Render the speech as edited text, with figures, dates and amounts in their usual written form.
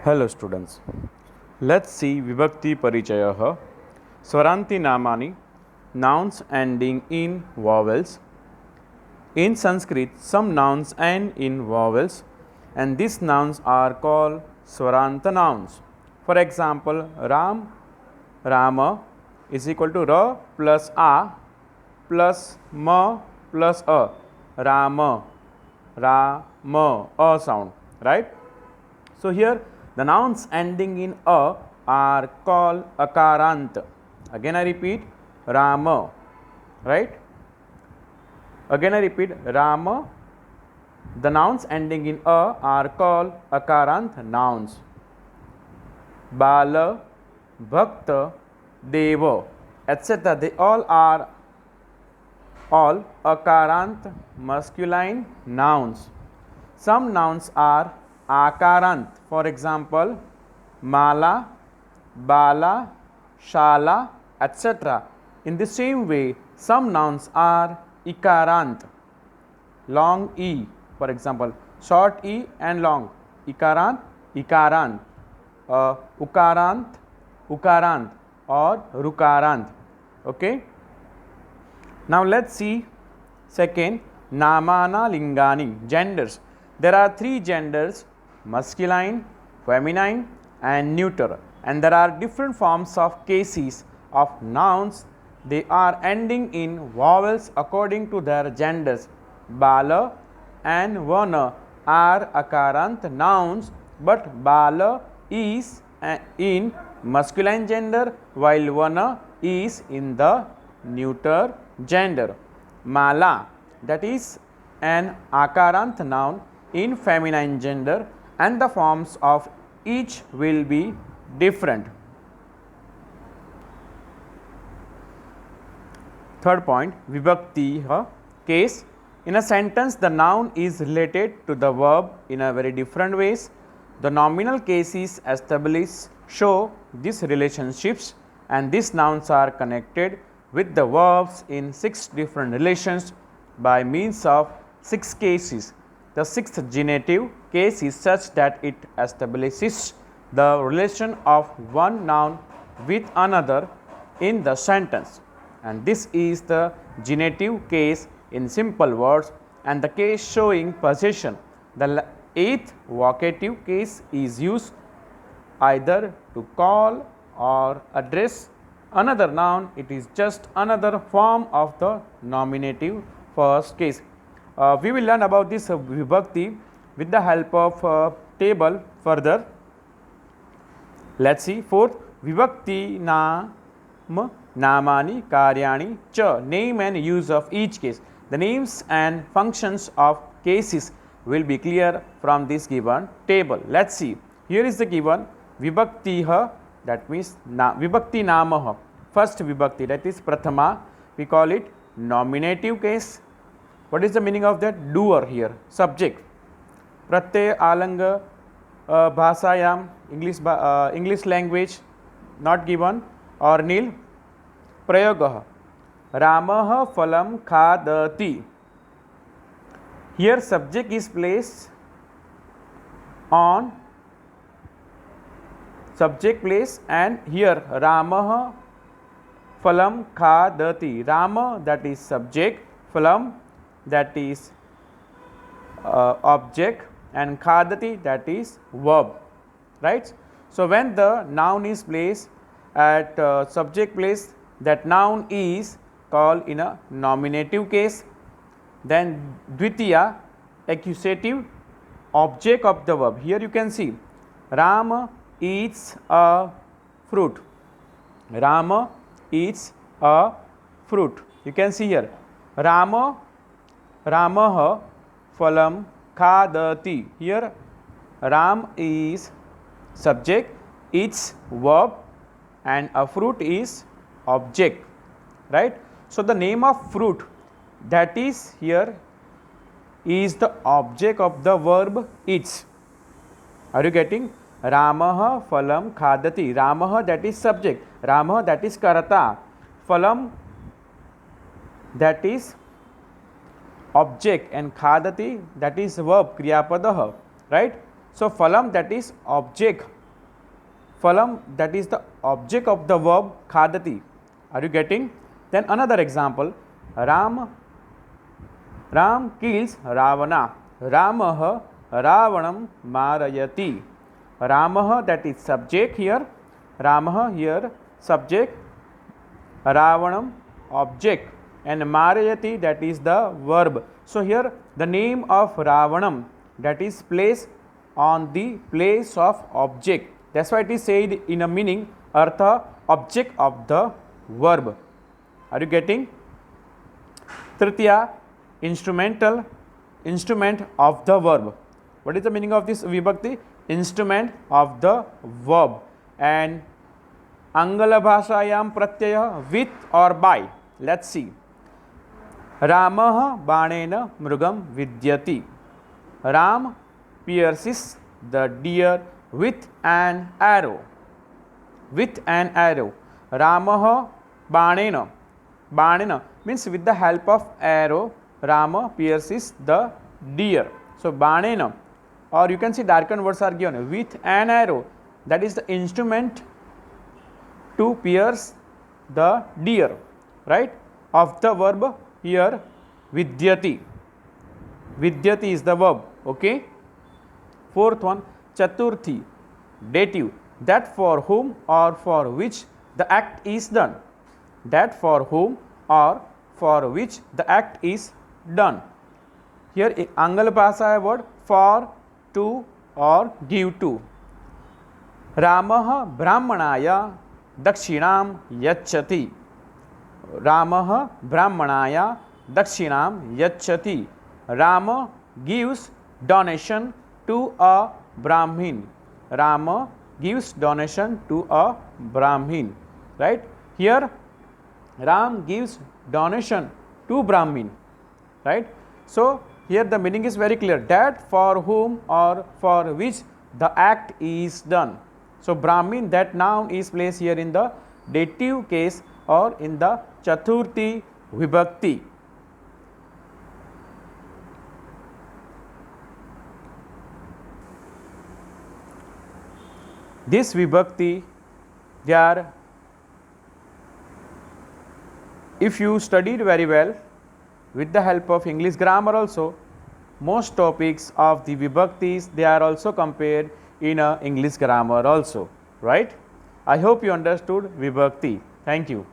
Hello students, let's see Vibhakti Parichayah. Swaranti Namani, nouns ending in vowels. In Sanskrit, some nouns end in vowels and these nouns are called Swaranta nouns. For example, Ram, Rama is equal to Ra plus A plus Ma plus A. Rama, Rama, A sound, right? So here the nouns ending in a are called akarant. Again I repeat, Rama, right? Again I repeat, Rama. The nouns ending in a are called akarant nouns. Bala, Bhakta, Deva, etc. They all are all akarant masculine nouns. Some nouns are akarant. For example, Mala, Bala, Shala, etc. In the same way, some nouns are ikarant. Long E, for example, short E and long. Ikarant, Ikarant. Ukarant, Ukarant or Rukarant. Okay. Now let's see second, Namana Lingani, genders. There are three genders, masculine, feminine and neuter, and there are different forms of cases of nouns. They are ending in vowels according to their genders. Bala and Vana are akarant nouns, but Bala is in masculine gender while Vana is in the neuter gender. Mala, that is an akarant noun in feminine gender, and the forms of each will be different. Third point, Vibhakti case. In a sentence, the noun is related to the verb in a very different ways. The nominal cases established show these relationships, and these nouns are connected with the verbs in 6 different relations by means of 6 cases. The 6th genitive case is such that it establishes the relation of one noun with another in the sentence, and this is the genitive case in simple words and the case showing possession. The 8th vocative case is used either to call or address another noun. It is just another form of the nominative first case. We will learn about this Vibhakti with the help of table further. Let's see. Fourth, Vibhakti Nam, Namani, Karyani, Cha, name and use of each case. The names and functions of cases will be clear from this given table. Let's see. Here is the given Vibhakti, that means Vibhakti Namah. First Vibhakti, that is Prathama, we call it nominative case. What is the meaning of that? Doer here, subject. Pratyay alanga bhasayam, English language, not given or nil. Prayogah, Ramah phalam khadati. Here subject is placed on subject place, and here Ramah phalam khadati. Rama, that is subject, phalam, that is object, and khadati, that is verb, right? So when the noun is placed at subject place, that noun is called in a nominative case. Then Dvitiya, accusative, object of the verb. Here you can see Rama eats a fruit. Rama eats a fruit. You can see here Ramah phalam khadati. Here Ram is subject, eats verb, and a fruit is object, right? So the name of fruit, that is here, is the object of the verb eats. Are you getting? Ramah phalam khadati. Ramah, that is subject, Ramah, that is karata, phalam, that is object, and khadati, that is verb kriyapadah, right? So phalam, that is object. Phalam, that is the object of the verb khadati. Are you getting? Then another example, Ram kills Ravana. Ramah Ravanam marayati. Ramah, that is subject here. Ramah here subject. Ravanam object. And marayati, that is the verb. So here the name of Ravanam, that is placed on the place of object. That's why it is said in a meaning, artha, object of the verb. Are you getting? Tritiya, instrument of the verb. What is the meaning of this vibhakti? Instrument of the verb. And Angala bhashayam pratyaya, with or by. Let's see. Ramah banena mrugam vidyati. Ram pierces the deer with an arrow. With an arrow. Ramah banena. Banena means with the help of arrow, Rama pierces the deer. So banena, or you can see darkened words are given with an arrow. That is the instrument to pierce the deer, right? Of the verb here vidyati. Vidyati is the verb. Okay. Fourth one, chaturthi, dative, that for whom or for which the act is done. That for whom or for which the act is done. Here Angala bhasha word for, to or give to. Ramah brahmanaya dakshinam yachati. Ramah brahmanaya dakshinam yachati. Rama gives donation to a Brahmin. Rama gives donation to a Brahmin. Right? Here Ram gives donation to Brahmin. Right? So here the meaning is very clear, that for whom or for which the act is done. So Brahmin, that noun is placed here in the dative case or in the chaturthi vibhakti. This vibhakti, they are, if you studied very well with the help of English grammar also, most topics of the vibhaktis, they are also compared in a English grammar also, right? I hope you understood vibhakti. Thank you.